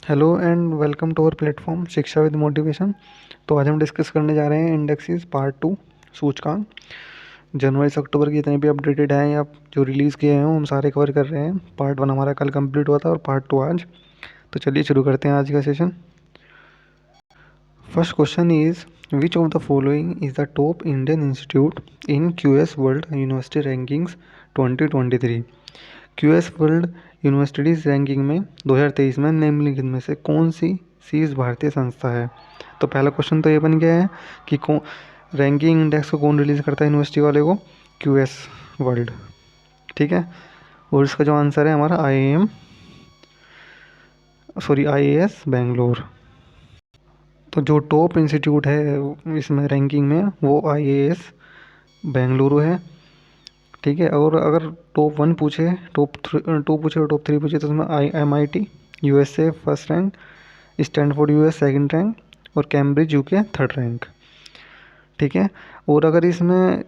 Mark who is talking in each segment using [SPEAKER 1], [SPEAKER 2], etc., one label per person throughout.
[SPEAKER 1] Hello and welcome to our platform Shiksha with motivation. तो आज हम डिस्कस करने जा रहे हैं इंडेक्सेस पार्ट 2 सूचकांक। जनवरी से अक्टूबर के जितने भी अपडेटेड हैं या जो रिलीज़ किए हैं हम सारे कवर कर रहे हैं। पार्ट 1 हमारा कल कंप्लीट हुआ था और पार्ट 2 आज। तो चलिए शुरू करते हैं आज का session. First question is which of the following is the top Indian institute in QS world university rankings 2023। QS world universities ranking में 2023 में निम्नलिखित में से कौन सी शीर्ष भारतीय संस्था है। तो पहला क्वेश्चन तो ये बन गया है कि कौन रैंकिंग इंडेक्स को कौन रिलीज़ करता है यूनिवर्सिटी वाले को, QS वर्ल्ड। ठीक है, और इसका जो आंसर है हमारा IAS बेंगलोर। तो जो टॉप इंस्टीट्यूट है इसमें रैंकिंग में वो IAS बेंगलुरु है। ठीक है, और अगर टॉप 1 पूछे, टॉप 2 पूछे और टॉप 3 पूछे तो उसमें MIT USA first rank, Stanford US second rank और कैम्ब्रिज UK थर्ड रैंक। ठीक है, और अगर इसमें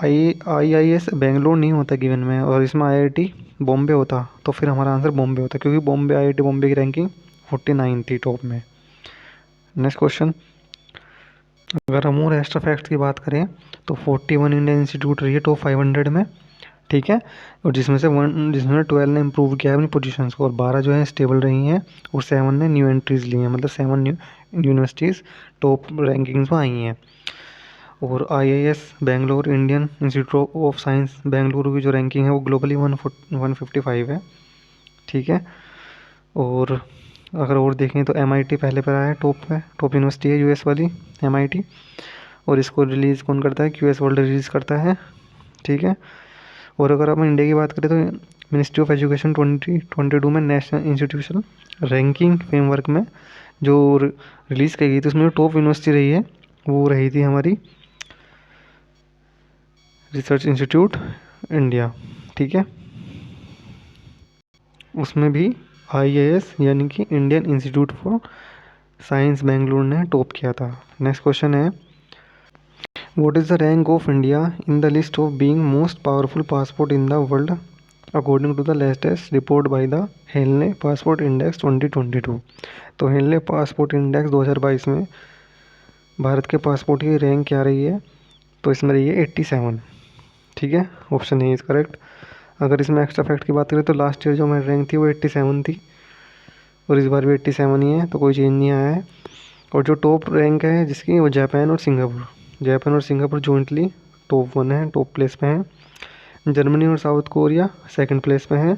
[SPEAKER 1] IIS बेंगलोर नहीं होता गिवन में और इसमें IIT बॉम्बे होता तो फिर हमारा आंसर बॉम्बे होता, क्योंकि बॉम्बे IIT बॉम्बे की रैंकिंग 49 थी टॉप में। नेक्स्ट क्वेश्चन, अगर हम और एक्स्ट्रा फैक्ट्स की बात करें तो 41 इंडियन इंस्टीट्यूट रही है टॉप 500 में। ठीक है, और जिसमें 12 ने इम्प्रूव किया है अपनी पोजीशंस को और 12 जो है स्टेबल रही हैं और 7 ने न्यू एंट्रीज ली हैं, मतलब 7 न्यू यूनिवर्सिटीज़ टॉप रैंकिंग्स में आई हैं। और IIS Bangalore Indian institute of science Bengaluru की जो रैंकिंग है वो ग्लोबली 155 है। ठीक है, और अगर और देखें तो MIT पहले पर आया है, टॉप यूनिवर्सिटी है US वाली MIT, और इसको रिलीज़ कौन करता है, QS वर्ल्ड रिलीज़ करता है। ठीक है, और अगर हम इंडिया की बात करें तो मिनिस्ट्री ऑफ एजुकेशन 2022 में नेशनल इंस्टीट्यूशन रैंकिंग फ्रेमवर्क में जो रिलीज़ की गई थी उसमें जो टॉप यूनिवर्सिटी रही है वो रही थी हमारी रिसर्च इंस्टीट्यूट इंडिया। ठीक है, उसमें भी IAS यानी कि Indian Institute for Science Bengaluru ने टॉप किया था। नेक्स्ट क्वेश्चन है, what is the rank of India in the list of being most powerful passport in the world according to the latest report by the Henley passport index 2022। तो Henley passport index 2022 में भारत के passport की rank क्या रही है, तो इसमें रही है 87। ठीक है, ऑप्शन ए इज़ करेक्ट। अगर इसमें एक्स्ट्रा फैक्ट की बात करें तो लास्ट ईयर जो हमारी रैंक थी वो 87 थी और इस बार भी 87 ही है, तो कोई चेंज नहीं आया है। और जो टॉप रैंक है जिसकी वो जापान और सिंगापुर जॉइंटली टॉप 1 है, टॉप प्लेस पे हैं। जर्मनी और साउथ कोरिया सेकंड प्लेस पे हैं।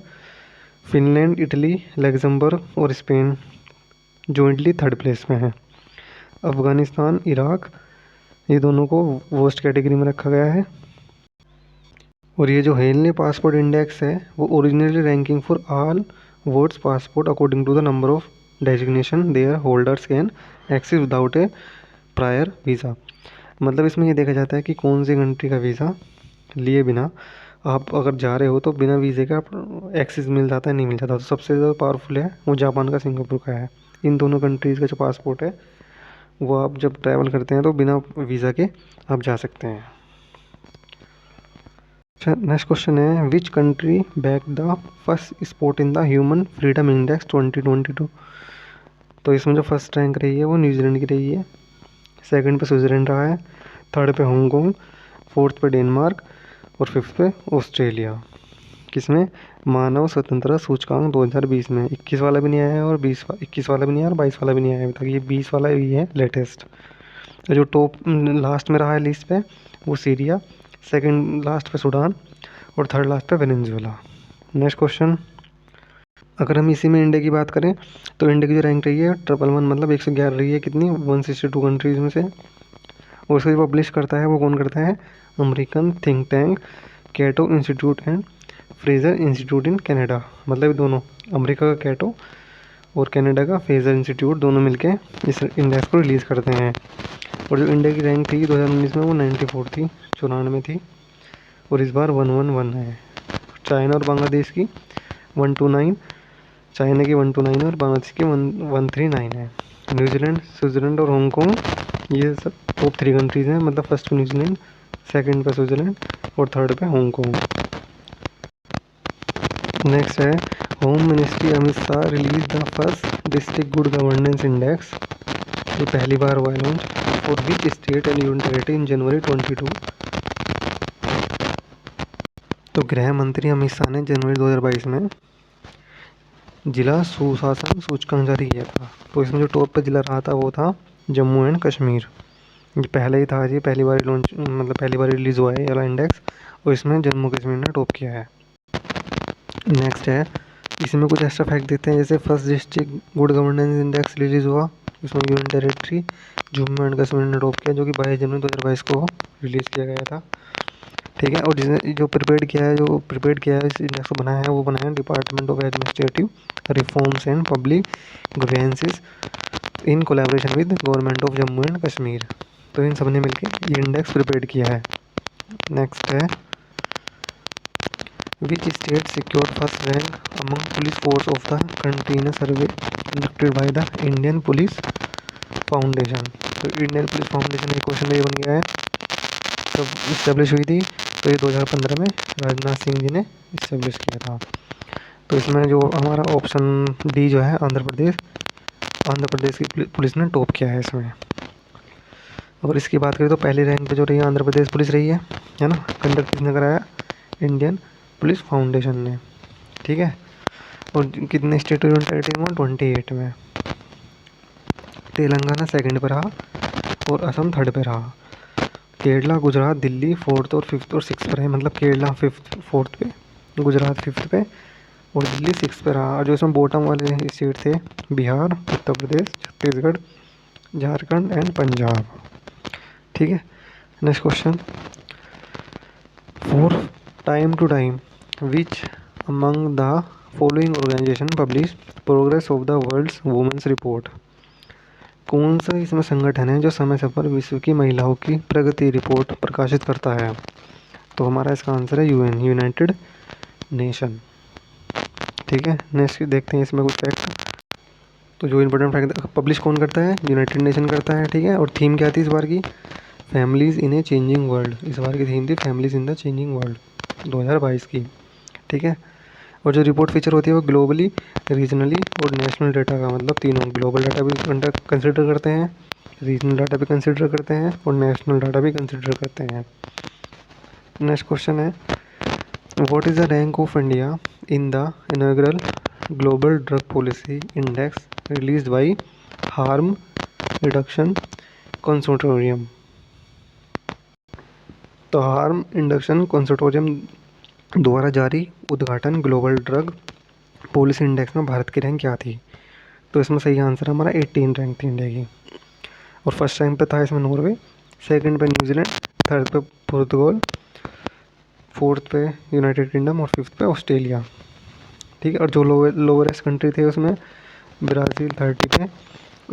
[SPEAKER 1] फिनलैंड, इटली, लग्जमबर्ग और स्पेन जॉइंटली थर्ड प्लेस पे हैं। अफ़गानिस्तान, इराक ये दोनों को वर्स्ट कैटेगरी में रखा गया है। और ये जो हेनले पासपोर्ट इंडेक्स है वो originally ranking for all world's passport according to the number of designation their holders can access without a prior visa. मतलब इसमें ये देखा जाता है कि कौन सी कंट्री का वीज़ा लिए बिना आप अगर जा रहे हो तो बिना वीज़े का एक्सेस मिल जाता है नहीं मिल जाता। तो सबसे ज़्यादा पावरफुल है वो जापान का, सिंगापुर का है। इन दोनों कंट्रीज़ का जो पासपोर्ट है वो आप जब ट्रैवल करते हैं तो बिना वीज़ा के आप जा सकते हैं। नेक्स्ट क्वेश्चन है, which country back the first spot in the human freedom index 2022। तो इसमें जो फर्स्ट रैंक रही है वो न्यूजीलैंड की रही है, सेकंड पे स्विट्ज़रलैंड रहा है, थर्ड पे हांगकांग, फोर्थ पे डेनमार्क और फिफ्थ पे ऑस्ट्रेलिया। किसमें, मानव स्वतंत्रता सूचकांक 2020 में 21 वाला भी नहीं आया है और 21 वाला भी नहीं आया और 22 वाला भी नहीं आया अभी तक, ये 20 वाला ही है लेटेस्ट। जो टॉप लास्ट में रहा है लिस्ट पे वो सीरिया, सेकंड लास्ट पे सूडान और थर्ड लास्ट पे वेनेजुएला। नेक्स्ट क्वेश्चन, अगर हम इसी में इंडिया की बात करें तो इंडिया की जो रैंक रही है 111, मतलब 111 रही है कितनी, 162 कंट्रीज़ में से। और उसको जो पब्लिश करता है वो कौन करता है, American think tank Cato Institute and Fraser Institute in Canada. मतलब ये दोनों, अमेरिका का कैटो और कनाडा का फ्रेजर इंस्टीट्यूट, दोनों मिलके इस इंडेक्स को रिलीज़ करते हैं। और जो इंडिया की रैंक थी 2019 में वो 94 थी, 94 थी, और इस बार 111 है। चाइना और बांग्लादेश की 129, चाइना की 129 और बांग्लादेश की 139 है। न्यूजीलैंड, स्विट्ज़रलैंड और हांगकांग ये सब टॉप 3 कंट्रीज़ हैं, मतलब फर्स्ट पे न्यूजीलैंड, सेकंड पे स्विट्ज़रलैंड और थर्ड पे हांगकांग। नेक्स्ट है, home ministry Amit Shah release the first district good governance index, ये पहली बार हुआ है launch, for which state and union territory in January 22। तो गृह मंत्री अमित शाह ने जनवरी 2022 में जिला सुशासन सूचकांक जारी किया था। तो इसमें जो टॉप पे जिला रहा था वो था जम्मू एंड कश्मीर। ये पहले ही था, ये पहली बार लॉन्च मतलब पहली बार रिलीज़ हुआ है ये वाला इंडेक्स, और इसमें जम्मू कश्मीर ने टॉप किया है। नेक्स्ट है, इसमें कुछ एक्स्ट्रा फैक्ट देते हैं, जैसे first district good governance index release हुआ, इसमें union territory Jammu and Kashmir ने टॉप किया, जो कि 22 जनवरी 2022 को रिलीज़ किया गया था। ठीक है, और जिसने जो प्रिपेयर किया है इस इंडेक्स को बनाया है, वो बनाया है department of administrative reforms and public grievances in collaboration with government of Jammu and Kashmir. तो इन सब ने मिलकर ये इंडेक्स प्रिपेयर किया है। नेक्स्ट है, which state secured first rank among police force of the country in survey conducted by the Indian police foundation. तो Indian police foundation एक क्वेश्चन ये बन गया है, कब इस्टेब्लिश हुई थी, तो ये 2015 में राजनाथ सिंह जी ने इस्टेब्लिश किया था। तो इसमें जो हमारा ऑप्शन डी जो है आंध्र प्रदेश की पुलिस ने टॉप किया है इसमें। और इसकी बात करें तो पहली रैंक पे जो रही है आंध्र प्रदेश पुलिस रही है ना। कंडक्ट किसने कराया, इंडियन पुलिस फाउंडेशन ने। ठीक है, और कितने स्टेट यूनियन टेरिटरी में, 28 में। तेलंगाना सेकंड पे रहा और असम थर्ड पे रहा। केरला गुजरात दिल्ली फोर्थ और फिफ्थ और सिक्स पे रहे, मतलब केरला फोर्थ पे, गुजरात फिफ्थ पे और दिल्ली सिक्स पे रहा। और जो इसमें बॉटम वाले स्टेट थे, बिहार, उत्तर प्रदेश, छत्तीसगढ़, झारखंड एंड पंजाब। ठीक है, next question, for time to time which among the following organisation publish progress of the world's women's report. कौन सा इसमें संगठन है जो समय समय पर विश्व की महिलाओं की प्रगति रिपोर्ट प्रकाशित करता है। तो हमारा इसका आंसर है यूएन, यूनाइटेड नेशन। ठीक है, नेक्स्ट देखते हैं इसमें कुछ फैक्ट। तो जो इम्पोर्टेंट फैक्ट पब्लिश कौन करता है, यूनाइटेड नेशन करता है। ठीक है, और थीम क्या थी इस बार की, families in a changing world. इस बार की थीम थी families in the changing world 2022 की। ठीक है, और जो रिपोर्ट फीचर होती है वो ग्लोबली, रीजनली और नेशनल डाटा का, मतलब तीनों, ग्लोबल डाटा भी कंसिडर करते हैं, रीजनल डाटा भी कंसिडर करते हैं और नेशनल डाटा भी कंसिडर करते हैं। नेक्स्ट क्वेश्चन है, what is the rank of India in the inaugural global drug policy index released by harm reduction consortium. तो हार्म रिडक्शन कंसोर्टियम द्वारा जारी उद्घाटन ग्लोबल ड्रग पॉलिसी इंडेक्स में भारत की रैंक क्या थी। तो इसमें सही आंसर हमारा 18 रैंक थी इंडिया की। और फर्स्ट रैंक पे था इसमें नॉर्वे, सेकंड पे न्यूजीलैंड, थर्ड पे पुर्तगाल, फोर्थ पे यूनाइटेड किंगडम और फिफ्थ पे ऑस्ट्रेलिया। ठीक है, और जो लोवेस्ट कंट्री थे उसमें ब्राज़ील 30 पे,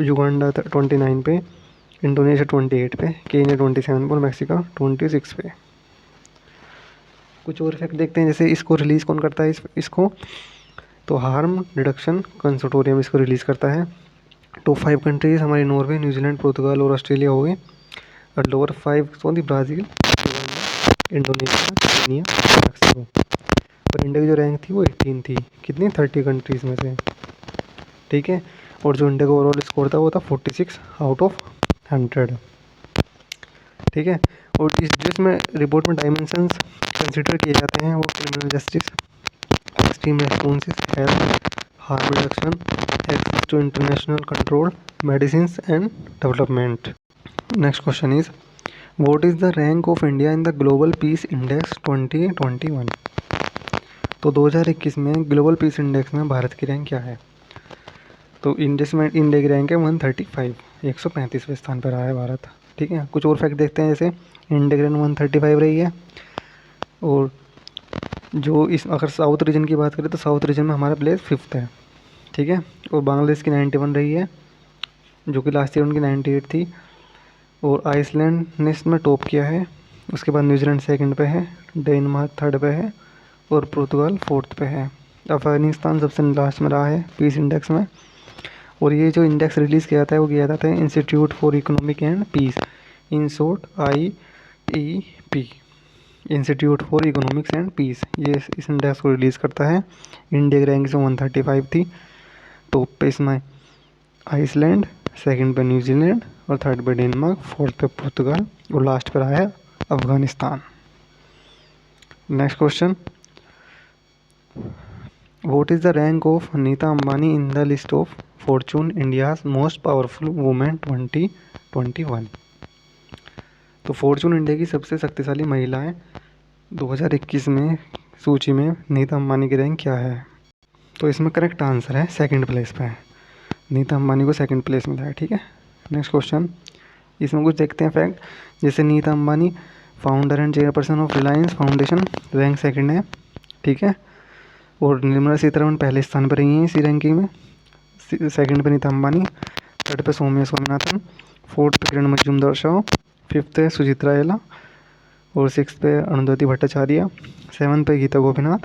[SPEAKER 1] युगांडा 29 पे, इंडोनेशिया 28 पे, केन्या 27 पे और मैक्सिको 26 पे। कुछ और फैक्ट देखते हैं, जैसे इसको रिलीज़ कौन करता है, इसको तो हार्म रिडक्शन कंसोर्टियम इसको रिलीज़ करता है। टॉप 5 कंट्रीज हमारी नॉर्वे, न्यूजीलैंड, पुर्तगाल और ऑस्ट्रेलिया हो गए। और लोअर 5 कौन थी, ब्राज़ील, इंडोनेशिया, केन्या, मैक्सिको। और इंडिया की जो रैंक थी वो 18 थी, कितनी, 30 कंट्रीज़ में से। ठीक है, और जो इंडिया का ओवरऑल स्कोर था वो था 46 आउट ऑफ 100। ठीक है, और इस जिसमें रिपोर्ट में डायमेंशंस कंसिडर किए जाते हैं वो criminal justice, extreme responses, health, harm reduction, access to international control, medicines and development. Next question is, what is the rank of India in the global peace index 2021। तो 2021 में global peace index में भारत की rank क्या है। तो index में India की rank है 135, 135वें स्थान पर रहा है भारत। ठीक है, कुछ और फैक्ट देखते हैं, जैसे इंडिया की रैंक 135 रही है। और जो इस अगर साउथ रीजन की बात करें तो साउथ रीजन में हमारा प्लेस 5th है। ठीक है, और बांग्लादेश की 91 रही है, जो कि लास्ट ईयर उनकी 98 थी। और आइसलैंड ने इसमें टॉप किया है। उसके बाद न्यूजीलैंड सेकंड पे है, डेनमार्क थर्ड पे है और पुर्तगाल फोर्थ पे है। अफगानिस्तान सबसे लास्ट में रहा है पीस इंडेक्स में। और ये जो इंडेक्स रिलीज़ किया था वो किया था institute for economic and peace, in short IEP। Institute for economics and peace, ये इस इंडेक्स को रिलीज़ करता है। इंडिया की रैंकिंग 135 थी। टॉप पे इसमें आइसलैंड, सेकंड पे न्यूजीलैंड और थर्ड पे डेनमार्क, फोर्थ पे पुर्तगाल और लास्ट पर आया Afghanistan. Next question, what is the rank of Nita Ambani in the list of Fortune India's most powerful women 2021। तो फॉर्चून इंडिया की सबसे शक्तिशाली महिलाएं 2021 में सूची में नीता अंबानी की रैंक क्या है? तो इसमें करेक्ट आंसर है सेकंड प्लेस पे है, नीता अंबानी को सेकंड प्लेस मिला है। ठीक है, नेक्स्ट क्वेश्चन, इसमें कुछ देखते हैं फैक्ट। जैसे Nita Ambani founder and chairperson of Reliance foundation, rank second है। ठीक है, और निर्मला सीतारमण पहले स्थान पर रही हैं इसी रैंकिंग में। सेकंड पे नीता अंबानी, थर्ड पे सौम्या स्वामीनाथन, फोर्थ पे किरण मजूमदार शाह, फिफ्थ पे सुचित्रा एला और सिक्स पे अरुंधति भट्टाचार्य, सेवन्थ पे गीता गोपीनाथ,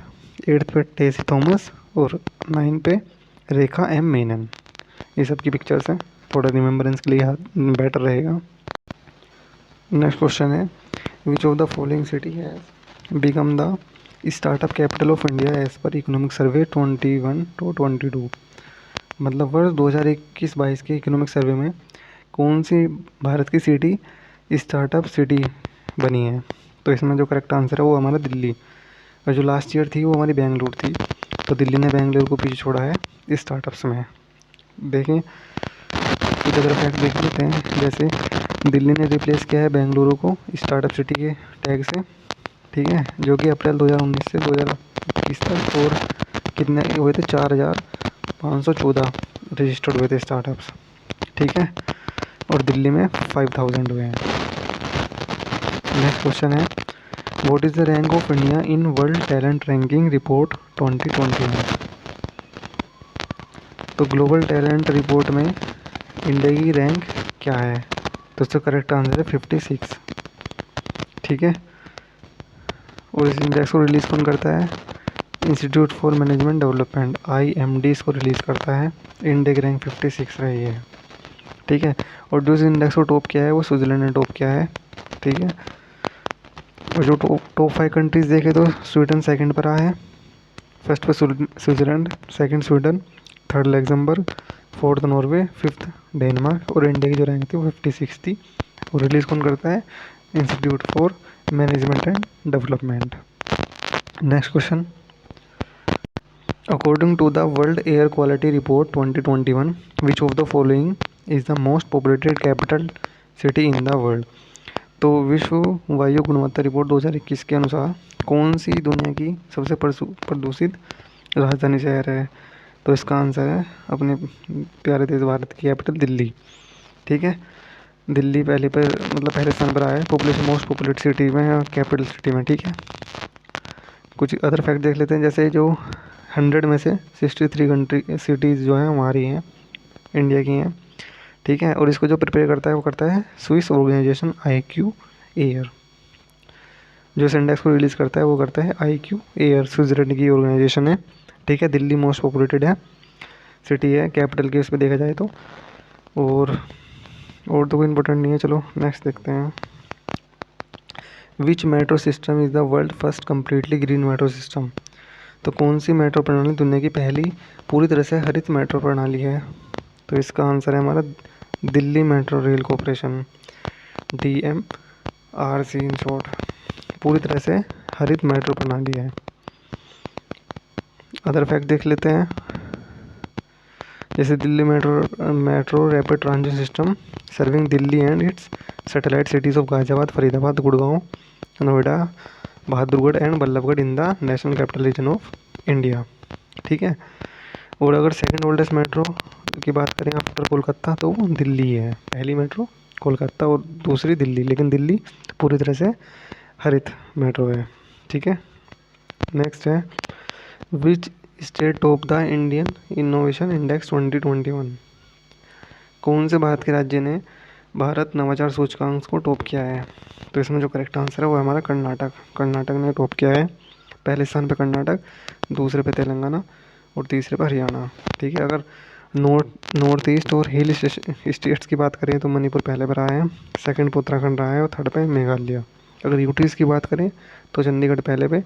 [SPEAKER 1] एट्थ पे टेसी थॉमस और नाइन पे रेखा एम मेनन। ये सब की पिक्चर्स हैं, थोड़ा रिमेम्बरेंस के लिए याद बेटर रहेगा। नेक्स्ट क्वेश्चन है, which of the following city has become the startup capital of India as per economic survey 21-22। मतलब वर्ष 2021-22 के इकोनॉमिक सर्वे में कौन सी भारत की सिटी स्टार्टअप सिटी बनी है? तो इसमें जो करेक्ट आंसर है वो हमारा दिल्ली, और जो लास्ट ईयर थी वो हमारी बेंगलुरु थी। तो दिल्ली ने बेंगलुरु को पीछे छोड़ा है स्टार्टअप्स में। देखें कुछ अगर फैक्ट देख लेते हैं, जैसे दिल्ली ने रिप्लेस किया है बेंगलुरु को स्टार्टअप सिटी के टैग से। ठीक है, जो कि अप्रैल 2019 से 2021 तक, और कितने हुए थे 4514 रजिस्टर्ड हुए थे स्टार्टअप्स। ठीक है, और दिल्ली में 5000 हुए हैं। नेक्स्ट क्वेश्चन है, what is the rank of India in world talent ranking report 2021। तो ग्लोबल टैलेंट रिपोर्ट में इंडिया की रैंक क्या है? तो इसका करेक्ट आंसर है 56। ठीक है, और इस इंडेक्स को रिलीज़ कौन करता है? Institute for management development, IMD इसको रिलीज़ करता है। इंडिया की रैंक 56 रही है। ठीक है, और जो इस इंडेक्स को टॉप किया है वो स्विट्ज़रलैंड ने टॉप किया है। ठीक है, और जो टॉप 5 कंट्रीज़ देखे तो स्वीडन सेकंड पर आया है। फर्स्ट पे Switzerland, second Sweden, third Luxembourg, fourth Norway, fifth Denmark, और इंडिया की जो रैंक थी वो 56 थी। और रिलीज़ कौन करता है? Institute for management and development. Next question, according to the world air quality report 2021, which of the following is the most populated capital city in the world. तो विश्व वायु गुणवत्ता रिपोर्ट 2021 के अनुसार कौन सी दुनिया की सबसे प्रदूषित राजधानी शहर है? तो इसका आंसर है अपने प्यारे देश भारत की कैपिटल दिल्ली। ठीक है, दिल्ली पहले स्थान पर आया है पॉपुलेशन मोस्ट पॉपुलेटेड सिटी में या कैपिटल सिटी में। ठीक है, कुछ अदर फैक्ट देख लेते हैं। जैसे जो 100 में से 63 कंट्री सिटीज़ जो हैं हमारी हैं, इंडिया की हैं। ठीक है, और इसको जो प्रिपेयर करता है वो करता है स्विस ऑर्गेनाइजेशन IQ एयर। जो इस इंडेक्स को रिलीज़ करता है वो करता है IQ एयर, स्विट्ज़रलैंड की ऑर्गेनाइजेशन है। ठीक है, दिल्ली मोस्ट पॉपुलेटेड है सिटी है कैपिटल के उस पर देखा जाए तो। और तो कोई इंपॉर्टेंट नहीं है। चलो नेक्स्ट देखते हैं, which metro system is the world first completely green metro system. तो कौन सी मेट्रो प्रणाली दुनिया की पहली पूरी तरह से हरित मेट्रो प्रणाली है? तो इसका आंसर है हमारा Delhi metro rail corporation, DMRC in short, पूरी तरह से हरित मेट्रो प्रणाली है। अदर फैक्ट देख लेते हैं, जैसे Delhi metro rapid transit system serving Delhi and it's satellite cities of Ghaziabad, Faridabad, Gurgaon, Noida, Bahadurgarh and Ballabhgarh in the national capital region of India. ठीक है, और अगर सेकंड ओल्डेस्ट मेट्रो की बात करें आफ्टर कोलकाता तो वो दिल्ली है। पहली मेट्रो कोलकाता और दूसरी दिल्ली, लेकिन दिल्ली पूरी तरह से हरित मेट्रो है। ठीक है, नेक्स्ट है, which state top the Indian innovation index 2021। कौन से भारत के राज्य ने भारत नवाचार सूचकांक को टॉप किया है? तो इसमें जो करेक्ट आंसर है वो हमारा कर्नाटक ने टॉप किया है। पहले स्थान पे कर्नाटक, दूसरे पे तेलंगाना और तीसरे पे हरियाणा। ठीक है, अगर नॉर्थ ईस्ट और हिल स्टेट्स की बात करें तो मणिपुर पहले पर आया है, सेकंड पे उत्तराखंड रहा है और थर्ड पे मेघालय। अगर यूटीज़ की बात करें तो चंडीगढ़ पहले पे,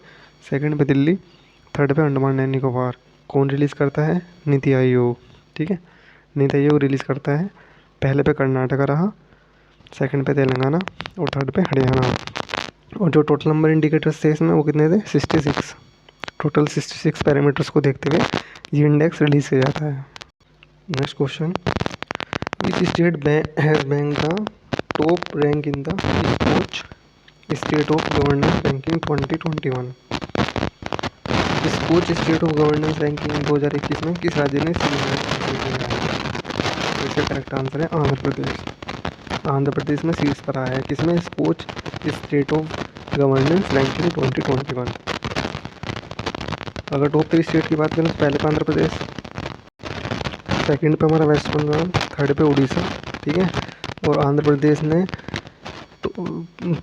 [SPEAKER 1] सेकंड पे दिल्ली, थर्ड पे अंडमान एंड निकोबार। कौन रिलीज़ करता है? नीति आयोग। ठीक है, नीति आयोग रिलीज़ करता है। पहले पे कर्नाटका रहा, सेकंड पे तेलंगाना और थर्ड पे हरियाणा। और जो टोटल नंबर इंडिकेटर्स थे इसमें वो कितने थे? 66। टोटल 66 पैरामीटर्स को देखते हुए ये इंडेक्स रिलीज़ किया जाता है। Next question, which state has बैंक the top rank in the Skoch state of governance ranking 2021। Skoch state of governance ranking 2021 में किस राज्य ने शीर्ष रैंक हासिल किया है? इसका करेक्ट आंसर है आंध्र प्रदेश। आंध्र प्रदेश में शीर्ष पर आया है किसमें? Skoch state of governance ranking 2021। अगर टॉप 3 स्टेट की बात करें तो पहले पे आंध्र प्रदेश, सेकंड पे हमारा वेस्ट बंगाल, थर्ड पे उड़ीसा। ठीक है, और आंध्र प्रदेश ने तो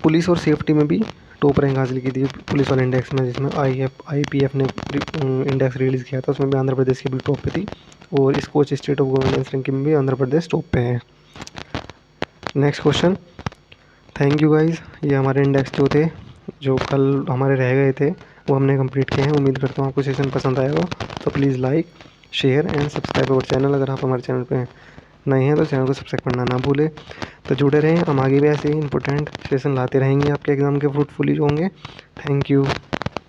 [SPEAKER 1] पुलिस और सेफ्टी में भी टॉप रैंक हासिल की थी पुलिस वाले इंडेक्स में, जिसमें IPF ने इंडेक्स रिलीज़ किया था, उसमें भी आंध्र प्रदेश की भी टॉप पे थी। और Skoch state of governance ranking में भी आंध्र प्रदेश टॉप पे है। Next question, thank you guys. ये हमारे इंडेक्स जो थे, जो कल हमारे रह गए थे, वो हमने कंप्लीट किए हैं। उम्मीद करता हूँ आपको सेशन पसंद आएगा। तो please like, share and subscribe our channel. अगर आप हमारे चैनल पे नए हैं तो चैनल को सब्सक्राइब करना ना भूलें। तो जुड़े रहें, हम आगे भी ऐसे ही इंपॉर्टेंट सेशन लाते रहेंगे आपके एग्ज़ाम के फ्रूटफुली होंगे। Thank you.